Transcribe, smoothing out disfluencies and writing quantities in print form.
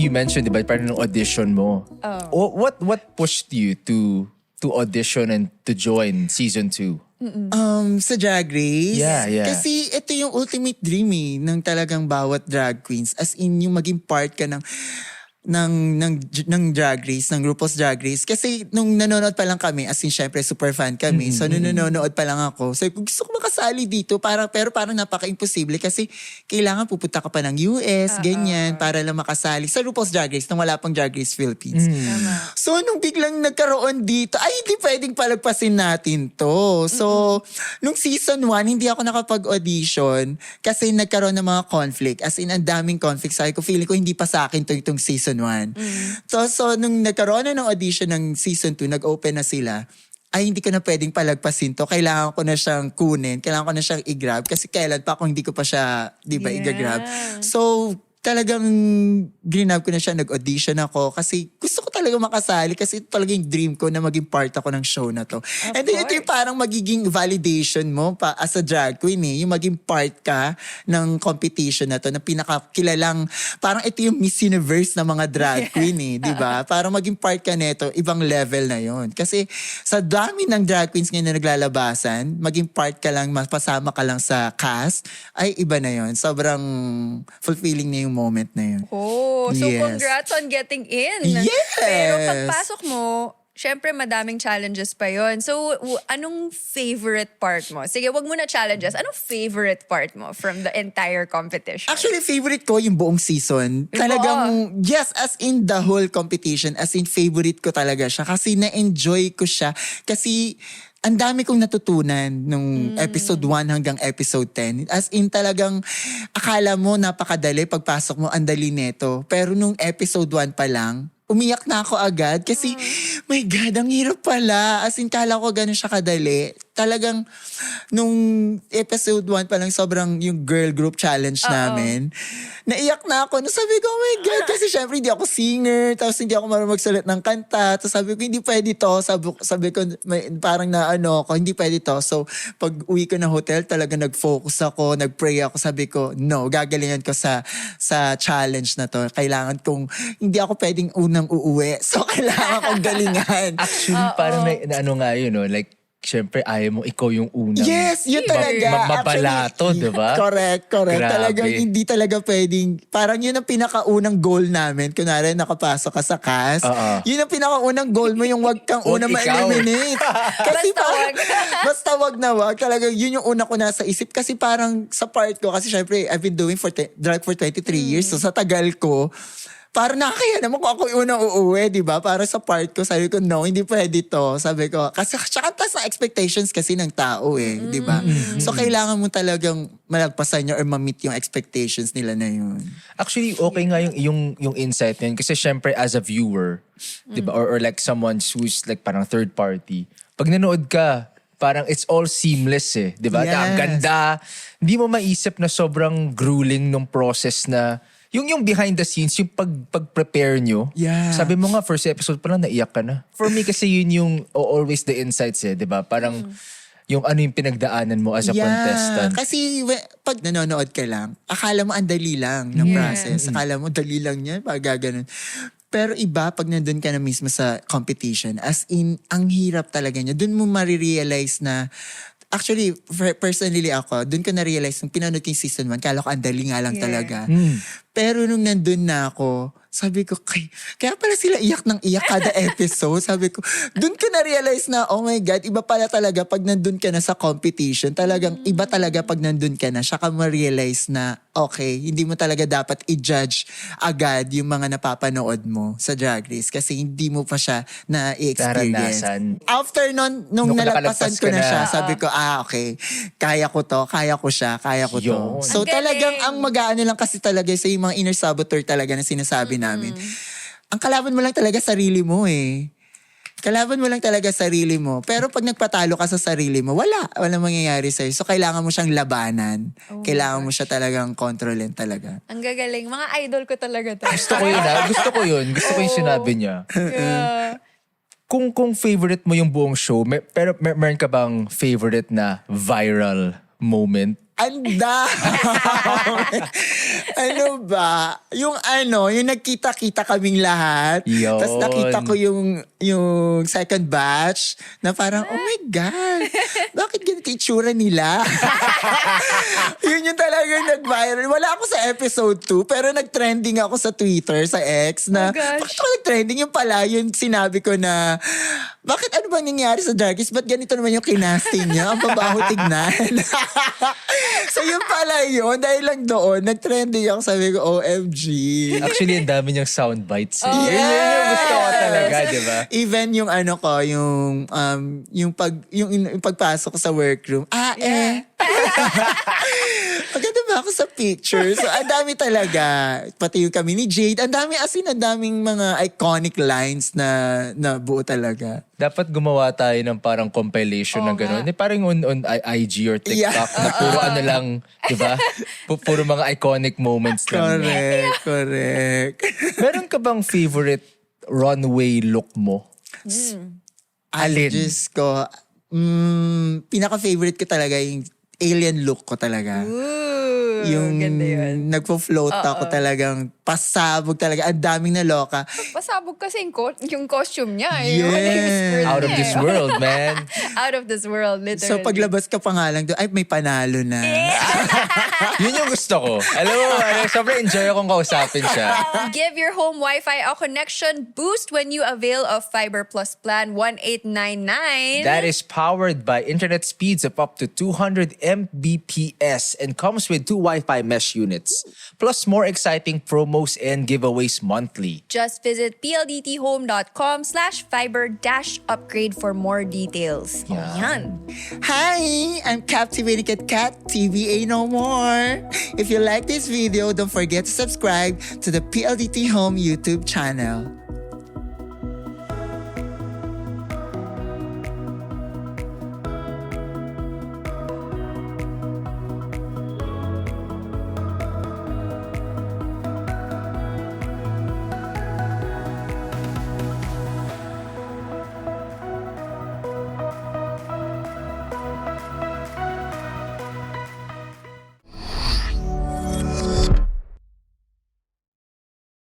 you mentioned, diba, parang nung audition mo. What pushed you to audition and to join season 2? Sa Drag Race? Yeah. Kasi ito yung ultimate dream ng talagang bawat drag queens. As in, yung maging part ka ng Drag Race, ng RuPaul's Drag Race. Kasi nung nanonood pa lang kami, as in syempre super fan kami. So nung nanonood pa lang ako, so gusto ko makasali dito, pero parang napaka-imposible kasi kailangan pupunta ka pa ng US, ganyan, para lang makasali sa RuPaul's Drag Race nung wala pang Drag Race Philippines. So nung biglang nagkaroon dito, ay hindi pwedeng palagpasin natin to. So nung season 1, hindi ako nakapag-audition kasi nagkaroon ng mga conflict. As in, ang daming conflict. Sabi ko, feeling ko hindi pa sa akin itong season 1. So nung nagkaroon na ng audition ng season 2, nag-open na sila, ay hindi ko na pwedeng palagpasin to. Kailangan ko na siyang kunin. Kailangan ko na siyang i-grab. Kasi kailan pa kung hindi ko pa siya, di ba, i-grab. So, talagang grinab ko na siya. Nag-audition ako. Kasi gusto ko talaga makasali. Kasi ito talaga yung dream ko na maging part ako ng show na to. And then ito yung parang magiging validation mo pa as a drag queen Yung maging part ka ng competition na to. Na pinakakilalang, parang ito yung Miss Universe na mga drag queen di ba? Parang maging part ka neto, ibang level na yon. Kasi sa dami ng drag queens ngayon na naglalabasan, maging part ka lang, pasama ka lang sa cast, ay iba na yon. Sobrang fulfilling na yung moment na yun. Oh, so congrats on getting in. Yes! Pero pagpasok mo, syempre madaming challenges pa yon. So, anong favorite part mo? Sige, wag mo na challenges. Anong favorite part mo from the entire competition? Actually, favorite ko yung buong season. Talagang, yes, as in the whole competition, as in favorite ko talaga siya. Kasi na-enjoy ko siya. Kasi ang dami kong natutunan nung episode 1 hanggang episode 10. As in talagang akala mo napakadali pagpasok mo, andali neto. Pero nung episode 1 pa lang, umiyak na ako agad kasi my God, ang hirap pala. As in, kala ko ganun siya kadali. Talagang nung episode 1 pa lang, sobrang yung girl group challenge namin. Naiyak na ako. No, sabi ko, oh my God, kasi syempre hindi ako singer, tapos hindi ako marunong magsulat ng kanta. Tapos sabi ko, hindi pwede to. Sabi ko, parang na ako, hindi pwede to. So, pag uwi ko ng hotel, talaga nag-focus ako, nag-pray ako. Sabi ko, no, gagalingan ko sa challenge na to. Kailangan kong, hindi ako pwedeng unang uuwi. So, kailangan kong galingan. Actually, parang na ano nga yun, no? Like, syempre, ayaw mo ikaw yung unang Yes, yun talaga. mabalato, di ba? Correct. Grabe. Talagang hindi talaga pwedeng, parang yun ang pinakaunang goal namin. Kunwari, nakapasok ka sa cast. Yun ang pinakaunang goal mo, yung wag kang Huwag una ikaw. ma-eliminate. Kasi Basta parang, wag. basta wag na wag. Talaga, yun yung una ko nasa isip. Kasi parang sa part ko, kasi syempre, I've been doing drag for 23 years. So sa tagal ko, parang nakakaya naman kung ako yung unang uuwi, di ba? Para sa part ko, sabi ko, no, hindi pwede to. Sabi ko, kasi tsaka tas na expectations kasi ng tao di ba? So, kailangan mo talagang malagpasan niya or ma-meet yung expectations nila na yun. Actually, okay nga yung insight niyan. Kasi syempre, as a viewer, di ba? Or like someone who's like parang third party, pag nanood ka, parang it's all seamless di ba? Yes. Ang ganda. Hindi mo maisip na sobrang grueling nung process na yung behind the scenes, yung pag-prepare nyo. Yeah. Sabi mo nga, first episode pa lang, naiyak ka na. For me kasi yun yung always the insights di ba? Parang yung ano yung pinagdaanan mo as a contestant. Kasi pag nanonood ka lang, akala mo ang dali lang ng process. Akala mo dali lang yan, pag gaganon. Pero iba, pag nandun ka na mismo sa competition, as in, ang hirap talaga niya. Dun mo marirealize na, actually, personally ako, dun ko na-realize nung pinanood ko yung season 1, kala ko ang dali nga lang talaga. Pero nung nandun na ako, sabi ko, kaya pala sila iyak ng iyak kada episode. Sabi ko, dun ko na-realize na, oh my God, iba pala talaga pag nandun ka na sa competition. Talagang iba talaga pag nandun ka na. Saka ma-realize na, okay, hindi mo talaga dapat i-judge agad yung mga napapanood mo sa Drag Race kasi hindi mo pa siya na-experience. Naranasan. After nung nalagpasan nakalagpas ko ka na na. siya, sabi ko, okay, kaya ko to, kaya ko siya, kaya ko to. Yun. So Ang galing. talagang ang mag-aano lang kasi talaga sa yung mga inner saboteur talaga na sinasabi namin. Ang kalaban mo lang talaga sarili mo Kalaban mo lang talaga sarili mo. Pero pag nagpatalo ka sa sarili mo, walang mangyayari sa'yo. So kailangan mo siyang labanan. Kailangan mo siya talagang kontrolin talaga. Ang gagaling. Mga idol ko talaga to. Gusto ko yun Gusto ko yun. Gusto ko yung sinabi niya. Yeah. Kung favorite mo yung buong show, pero meron ka bang favorite na viral moment Anda! Ano ba? Yung nagkita-kita kaming lahat. Yun. Tapos nakita ko yung second batch na parang, oh my God, bakit ganito itsura nila? Yun yung talagang nag-viral. Wala ako sa episode 2, pero nag-trending ako sa Twitter, sa X, na, Oh gosh. bakit ako nag-trending? Yung pala, yung sinabi ko na, bakit ano bang nangyari sa Drag Race? Ba't ganito naman yung kinasting niya? Ang babaho tignan. So yun pala yun. Dahil lang doon, nag-trending ako. Sabi ko, OMG. Actually, ang dami niyang sound bites. Eh. Oh, Yun yung gusto ko talaga, di ba? Even yung yung pagpasok ko sa workroom. Maganda ba ako sa picture? So, ang dami talaga. Pati yung kami ni Jade. Ang daming mga iconic lines na buo talaga. Dapat gumawa tayo ng parang compilation ng gano'n. Parang on IG or TikTok Yeah. na puro ano lang, di ba? Puro mga iconic moments lang. Correct. Meron ka bang favorite runway look mo? Alin? Diyos ko. Pinaka-favorite ko talaga yung alien look ko talaga. Ooh, Yung ganda yun. nagpo-float ako talagang pasabog talaga. Ang daming naloka. Pasabog kasi yung costume niya. Yes. Yung skirt Out of niya this world, man. Out of this world, literally. So paglabas ka pa nga lang doon, ay may panalo na. Yun yung gusto ko. Alam mo, sobrang enjoy akong kausapin siya. Give your home Wi-Fi a connection boost when you avail of Fiber Plus Plan 1899. That is powered by internet speeds of up to 200 Mbps and comes with 2 Wi-Fi mesh units, plus more exciting promos and giveaways monthly. Just visit pldthome.com/fiber-upgrade for more details. Yan. Hi, I'm Captivating Cat TVA no more. If you like this video, don't forget to subscribe to the PLDT Home YouTube channel.